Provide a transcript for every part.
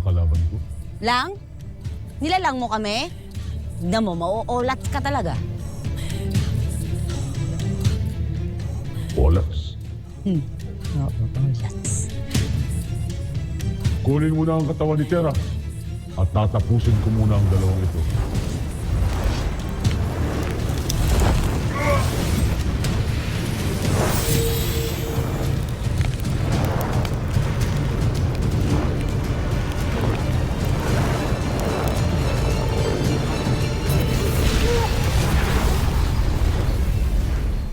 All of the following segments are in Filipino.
kalaban ko. Lang? Nilalang mo kami? Tignan mo, mauulat ka talaga. Olax. Mauulat. Kunin mo na ang katawan ni Tera at tatapusin ko muna ang dalawang ito.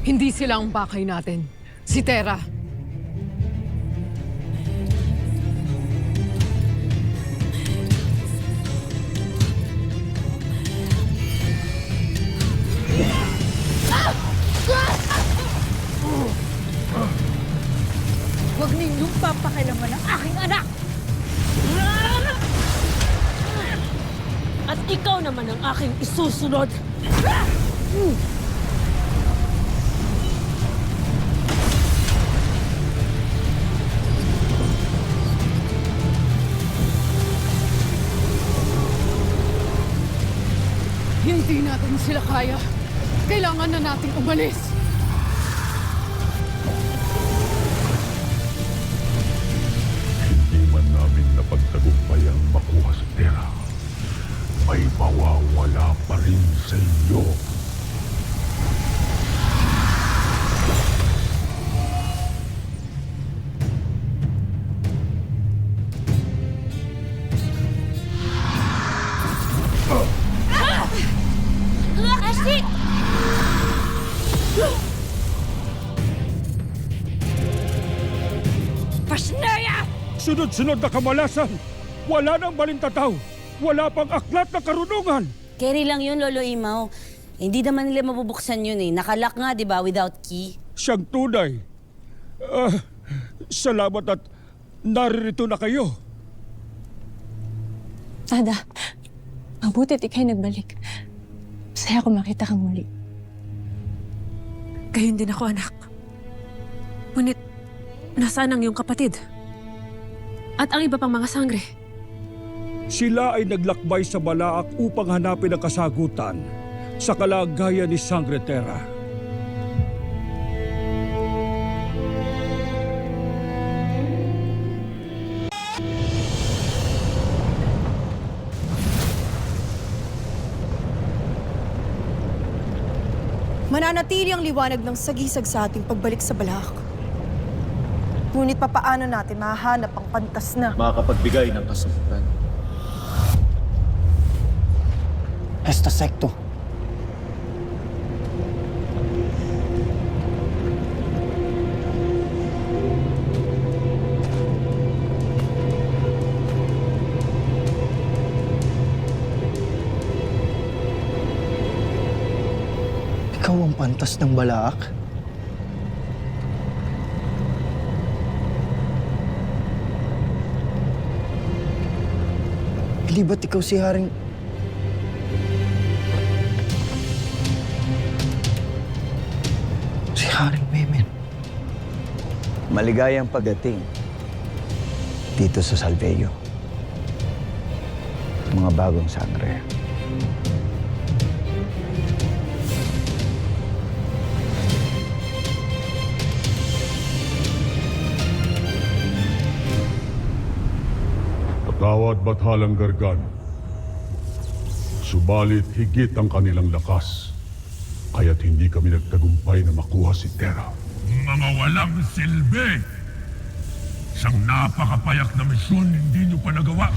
Hindi sila ang bakay natin. Si Tera. Huwag ninyong papakailaman ang aking anak! At ikaw naman ang aking isusunod. Hindi natin sila kaya. Kailangan na nating umalis. Hindi man namin napagtagumpayang makuha si Tera, may mawawala pa rin sa inyo. Ashley! Pasneya! Sunod-sunod na kamalasan! Wala nang balintataw! Wala pang aklat na karunungan! Carry lang yun, Lolo Imaw. Hindi naman nila mabubuksan yun eh. Nakalock nga, di ba, without key. Siyang tunay. Salamat at naririto na kayo. Tada, mabutit ikay nagbalik. Masaya ko makita kang muli. Gayon din ako, anak. Ngunit, nasaan ang iyong kapatid? At ang iba pang mga sangre? Sila ay naglakbay sa Balaak upang hanapin ang kasagutan sa kalagayan ni Sangre Tera. Mananatili ang liwanag ng sagisag sa ating pagbalik sa Balaak. Ngunit papaano natin mahahanap ang pantas na? Makakapagbigay ng kasagutan. Esta sekto. Ikaw ang pantas ng Balaak? Hindi ba't ikaw si Haring... Si Haring Memen? Maligayang pagdating dito sa Salveyo. Mga bagong sangre. Bawat bathalang Gargan, subalit higit ang kanilang lakas, kaya't hindi kami nagtagumpay na makuha si Tera. Mga walang silbi! Isang napakapayak na misyon hindi nyo pa nagawa.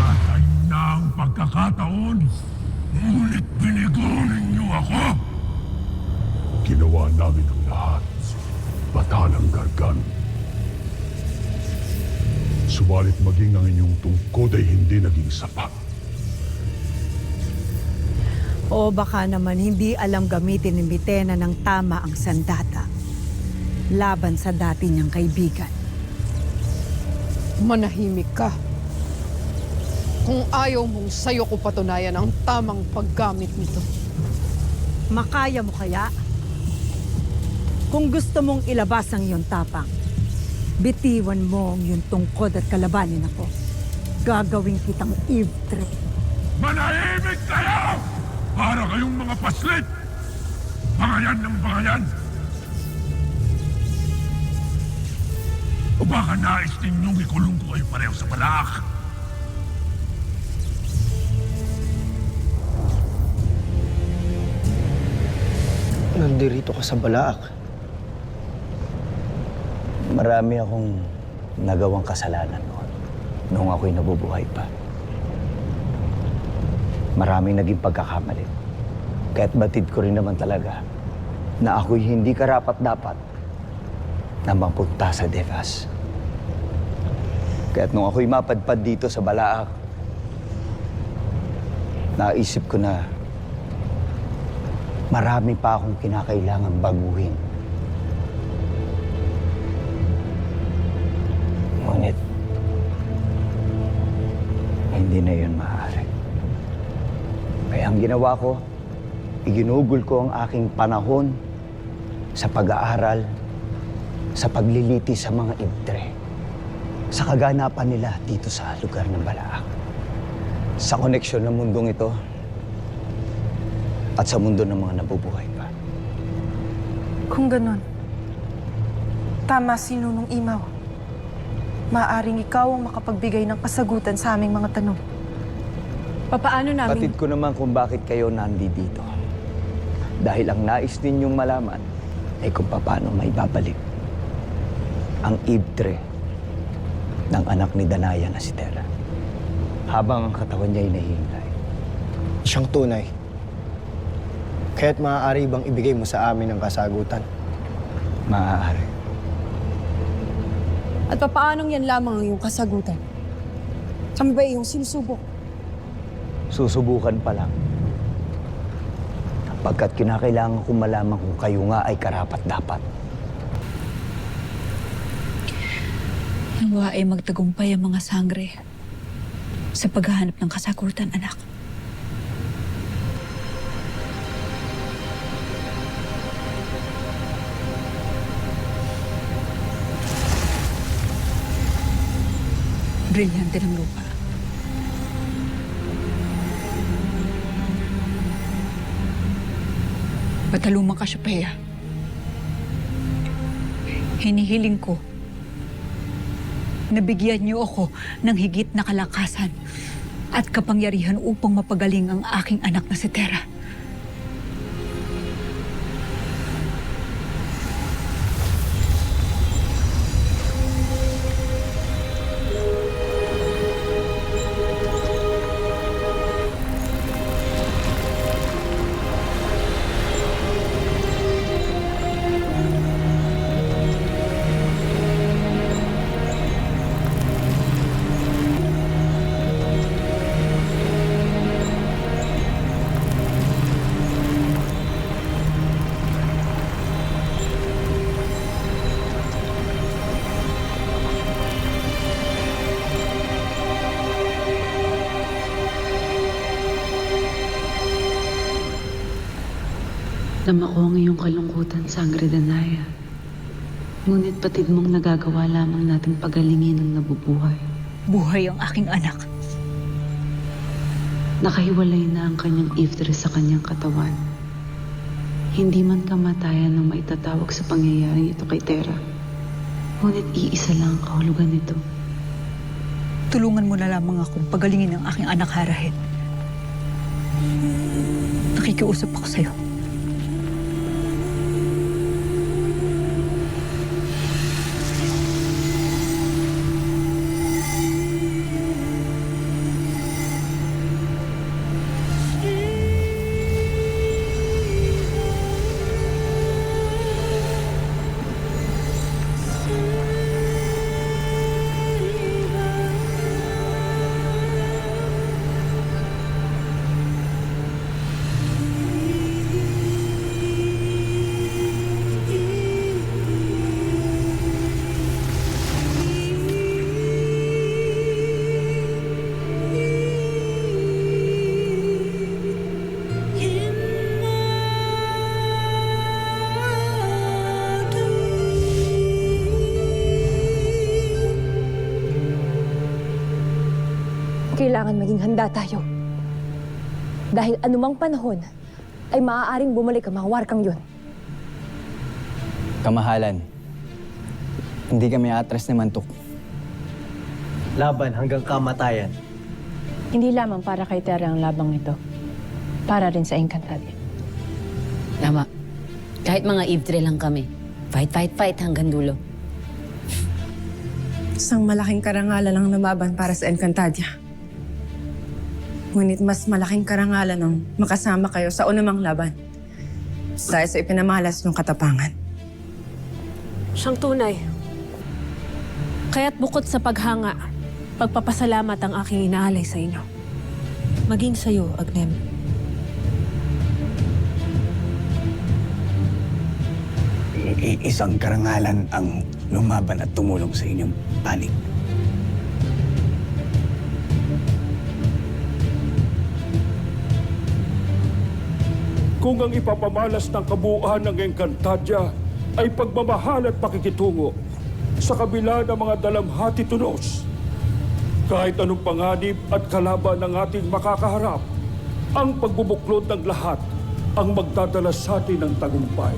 Atay na ang pagkakataon, ngunit binigo ninyo ako. Ginawa namin ang lahat, bathalang Gargan. Subalit maging ang inyong tungkod ay hindi naging sapat. O baka naman hindi alam gamitin ni Mitena ng tama ang sandata laban sa dati niyang kaibigan. Manahimik ka. Kung ayaw mong sa'yo ko patunayan ang tamang paggamit nito. Makaya mo kaya? Kung gusto mong ilabas ang iyong tapang, bitiwan mo ang iyong tungkod at kalabanin ako. gagawin kitang Eve trip. Manahimik kayo! Para kayong mga paslit! Bangayan ng bangayan! O baka nais ninyong ikulong ko kayo pareho sa Balaak? Nandirito ka sa Balaak. Marami akong nagawang kasalanan noong ako'y nabubuhay pa. Maraming naging pagkakamali. Kaya't batid ko rin naman talaga na ako'y hindi karapat-dapat na mapunta sa Devas. Kaya't nung ako'y mapadpad dito sa Balaak, naisip ko na marami pa akong kinakailangan baguhin. Ngunit, hindi na yun maaari. Kaya ang ginawa ko, iginugol ko ang aking panahon sa pag-aaral, sa pagliliti sa mga ibtre, sa kaganapan nila dito sa lugar ng Balaak. Sa koneksyon ng mundong ito at sa mundo ng mga nabubuhay pa. Kung ganon, tama si Nunong Imaw. Maaring ikaw ang makapagbigay ng kasagutan sa aming mga tanong. Papaano namin? Patid ko naman kung bakit kayo nandito. Dahil ang nais ninyong malaman ay kung paano may babalik ang ibtre ng anak ni Danaya na si Terra. Habang ang katawan niya ay nahihingay. Siyang tunay. Kaya't maaari bang ibigay mo sa amin ang kasagutan? Maaari. At papaanong yan lamang ang iyong kasagutan? Kami ba iyong sinusubok? Susubukan pa lang. Pagkat kinakailangan kong malaman kung kayo nga ay karapat-dapat. Nawa ay magtagumpay ang mga sangre sa paghahanap ng kasagutan, anak. Brilyante ng lupa. Patalumang Kasyopeya. Hinihiling ko nabigyan niyo ako ng higit na kalakasan at kapangyarihan upang mapagaling ang aking anak na si Terra. Dama ko ang iyong kalungkutan, Sangre Danaya. Ngunit patid mong nagagawa lamang nating pagalingin ang nabubuhay. Buhay ang aking anak. Nakahiwalay na ang kanyang iftre sa kanyang katawan. Hindi man kamatayan ang maitatawag sa pangyayaring ito kay Terra. Ngunit iisa lang ang kahulugan nito. Tulungan mo na lamang akong pagalingin ang aking anak, Harahit. Nakikiusap ako sa'yo. kailangan maging handa tayo. Dahil anumang panahon ay maaaring bumalik ang mga warkang yun. Kamahalan, hindi kami atras ni Mantok. Laban hanggang kamatayan. Hindi lamang para kay Terra ang labang ito. Para rin sa Encantadia. Tama. Kahit mga Eve lang kami. Fight hanggang dulo. Isang malaking karangalan ang lumaban para sa Encantadia. Ngunit mas malaking karangalan ang makasama kayo sa unamang laban. Dahil sa ipinamalas ng katapangan. Siyang tunay. Kaya't bukod sa paghanga, pagpapasalamat ang aking inaalay sa inyo. Maging sa iyo, Agnem. Isang karangalan ang lumaban at tumulong sa inyong panig. Kung ang ipapamalas ng kabuuan ng Encantadia ay pagmamahal at pakikitungo sa kabila ng mga dalamhati tunos, kahit anong panganib at kalaban ng ating makakaharap, ang pagbubuklod ng lahat ang magdadala sa atin ng tagumpay.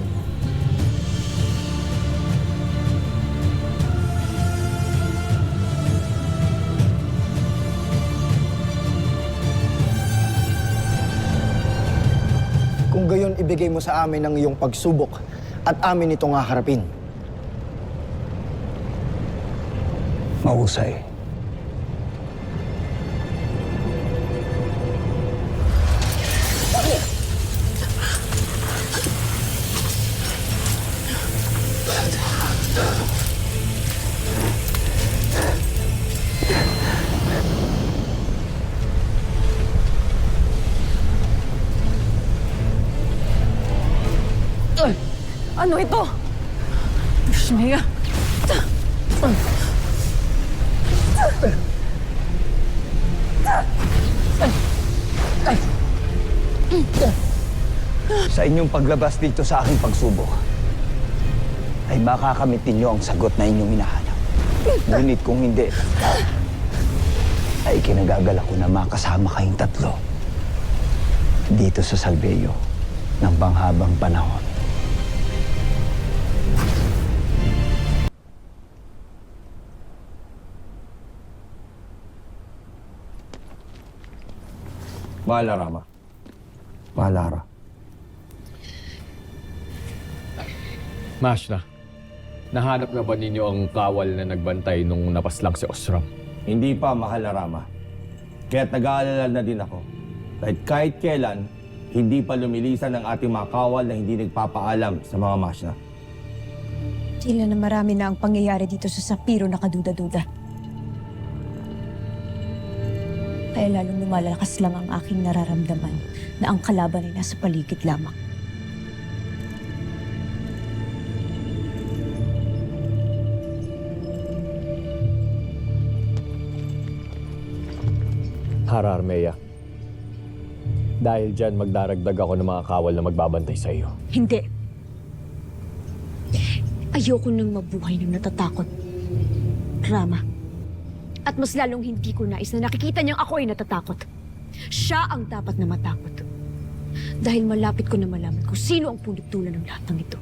Kung gayon, ibigay mo sa amin ang iyong pagsubok at amin itong haharapin. Mahusay. Ano ito? Shmea! Sa inyong paglabas dito sa aking pagsubok, ay makakamit ninyo ang sagot na inyong hinahanap. Ngunit kung hindi, ay kinagagala ko na makasama kayong tatlo dito sa Salveyo ng panghabang panahon. Bahala, Rama. Bahala. Mashna, nahanap na ba ninyo ang kawal na nagbantay nung napaslang si Osram? Hindi pa, mahal na Rama. Kaya't nag-aalala na din ako. Kahit kailan, hindi pa lumilisan ang ating mga kawal na hindi nagpapaalam sa mga Mashna. Tila na marami na ang pangyayari dito sa Sapiro na kaduda-duda. Kaya lalong lumalakas lang ang aking nararamdaman na ang kalaban ay nasa paligid lamang. Hara Armea, dahil dyan magdaragdag ako ng mga kawal na magbabantay sa iyo. Hindi. Ayoko nang mabuhay ng natatakot, Rama. At mas lalong hindi ko nais na nakikita niyang ako ay natatakot. Siya ang dapat na matakot. Dahil malapit ko na malaman kung sino ang punot-dulo ng lahat ng ito.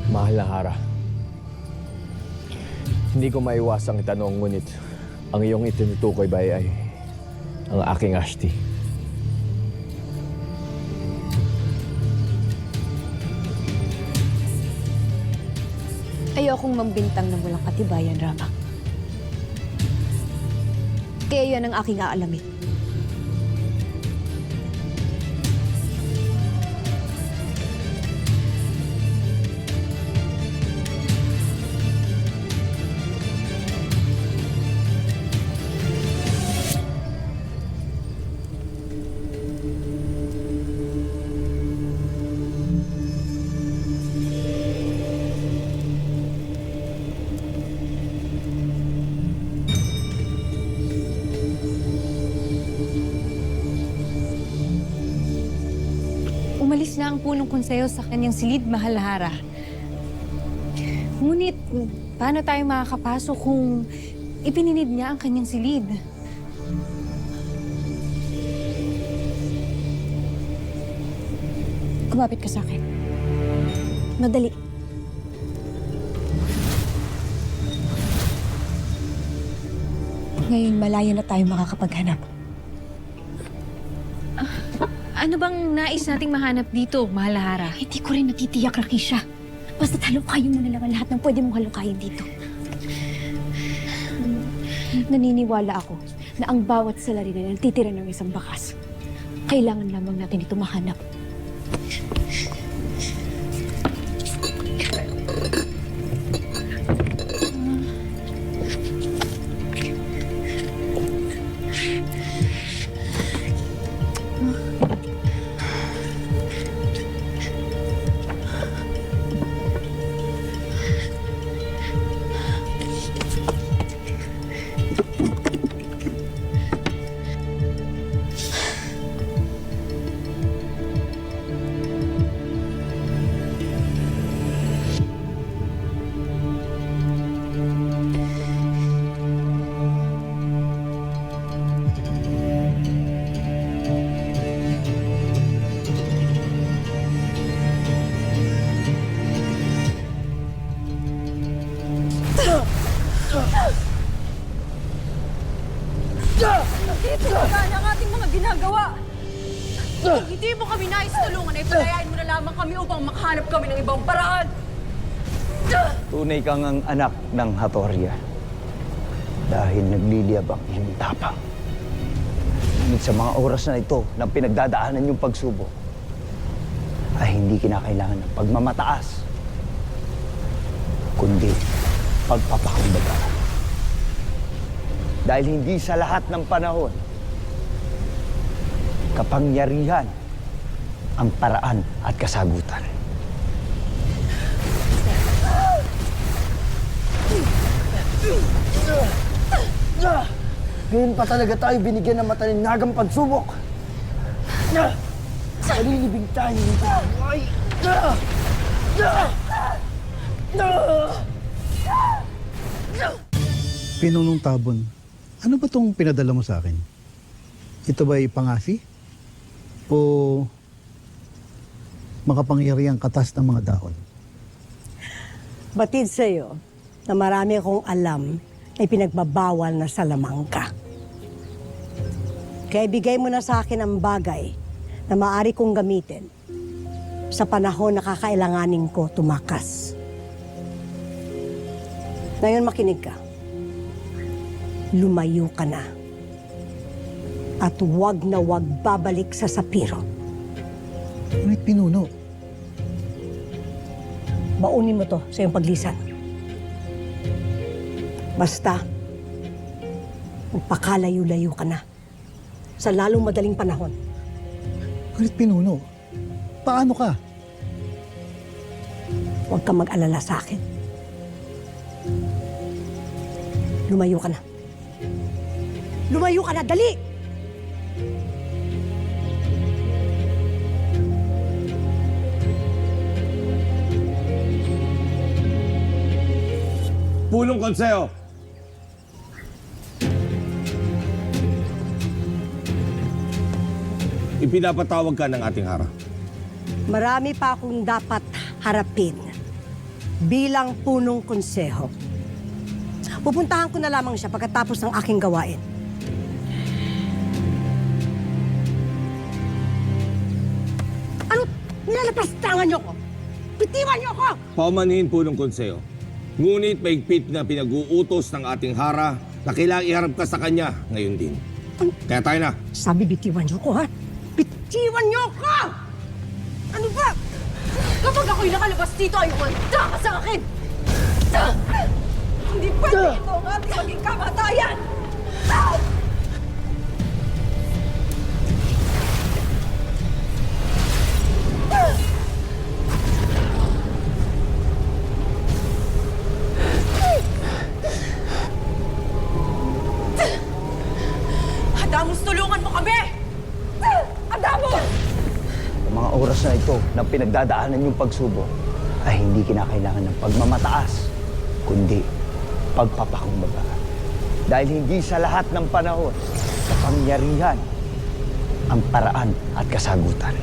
Mahal na Hara, hindi ko maiwasang itanong, ngunit ang iyong itinutukoy ba ay ang aking Ashti? Ayokong mambintang ng walang katibayan, Rama. Kaya yan ang aking aalamin. ang punong konseho sa kanyang silid, Mahal na Hara. Ngunit, paano tayo makakapasok kung ipininid niya ang kanyang silid? Kumapit ka sa akin. Madali. Ngayon, malaya na tayo makakapaghanap. Ano bang nais nating mahanap dito, Mahal na Hara? Hindi ko rin natitiyak, Rakisha. Basta halukayin mo na lang ang lahat ng pwede mong halukayin dito. Naniniwala ako na ang bawat salarin na nagtitira ng isang bakas. Kailangan lamang natin ito mahanap. Dito na ang ating mga ginagawa! Kung hindi mo kami nais tulungan, ay palayain mo na lamang kami upang makahanap kami ng ibang paraan! Tunay kang ang anak ng Hatoria. Dahil nagliliyab ang iyong tapang. Ngunit sa mga oras na ito ng pinagdadaanan yung pagsubok, ay hindi kinakailangan ng pagmamataas, kundi pagpapakumbaba. Dahil hindi sa lahat ng panahon, kapangyarihan ang paraan at kasagutan. Ngayon pa talaga tayo binigyan ng matalinhagang pagsubok. Malilibing tayo nito. Pinunong Tabon, ano ba itong pinadala mo sa akin? Ito ba'y pangasi? O makapangyarihang katas ng mga dahon? Batid sa'yo na marami akong alam ay pinagbabawal na sa lamang ka. Kaya ibigay mo na sa akin ang bagay na maaari kong gamitin sa panahon na kakailanganin ko tumakas. Ngayon makinig ka. Lumayo ka na. At huwag na huwag babalik sa Sapiro. Ngunit pinuno. Baunin mo to sa iyong paglisan. Basta, magpakalayo-layo ka na sa lalong madaling panahon. Ngunit pinuno, paano ka? Huwag kang mag-alala sa akin. Lumayo ka na. Lumayo ka na, dali! Punong konseho! Ipinapatawag ka ng ating hara. Marami pa akong dapat harapin bilang punong konseho. Pupuntahan ko na lamang siya pagkatapos ng aking gawain. Ano? Nilalapastangan niyo ko? Bitiwan niyo ko! Paumanhin punong konseho. Ngunit maigpit na pinag-uutos ng ating hara na kailangang iharap ka sa kanya ngayon din. Kaya tayo na. Sabi bitiwan niyo ko, ha? Bitiwan niyo ko! Ano ba? Kapag ako'y nakalabas dito, ay humanda ka sa akin! Hindi pwede ito ang ating maging kamatayan! Adamus, tulungan mo kami! Adamus! Sa mga oras na ito, ito ng pinagdadaanan yung pagsubok ay hindi kinakailangan ng pagmamataas, kundi pagpapakumbaba. Dahil hindi sa lahat ng panahon, kapangyarihan ang paraan at kasagutan.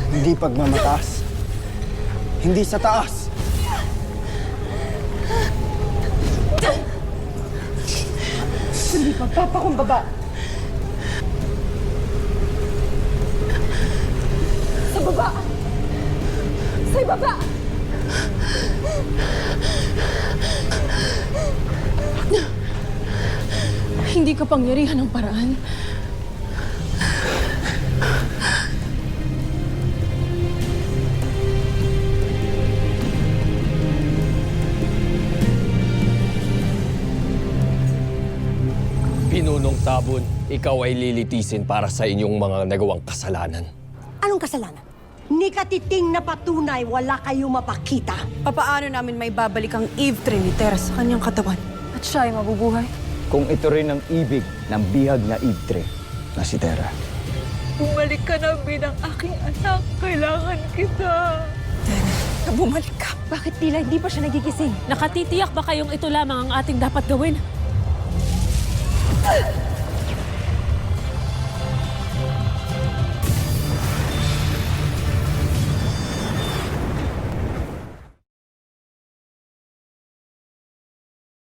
Hindi pagmamataas. Hindi sa taas. Hindi pagpapakumbaba. Sa baba! Sa ibaba! Hindi kapangyarihan ng paraan. Pinunong Tabon, ikaw ay lilitisin para sa inyong mga nagawang kasalanan. Anong kasalanan? Ni katiting na patunay, wala kayo mapakita. Papaano namin may babalik ang Eve Tree ni Tera sa kanyang katawan? At siya ay mabubuhay. Kung ito rin ang ibig ng bihag na Ibtre na si Tera. Bumalik ka na bilang aking anak. Kailangan kita. Tera, bumalik ka. Bakit tila hindi pa siya nagigising? Nakatitiyak ba kayong ito lamang ang ating dapat gawin?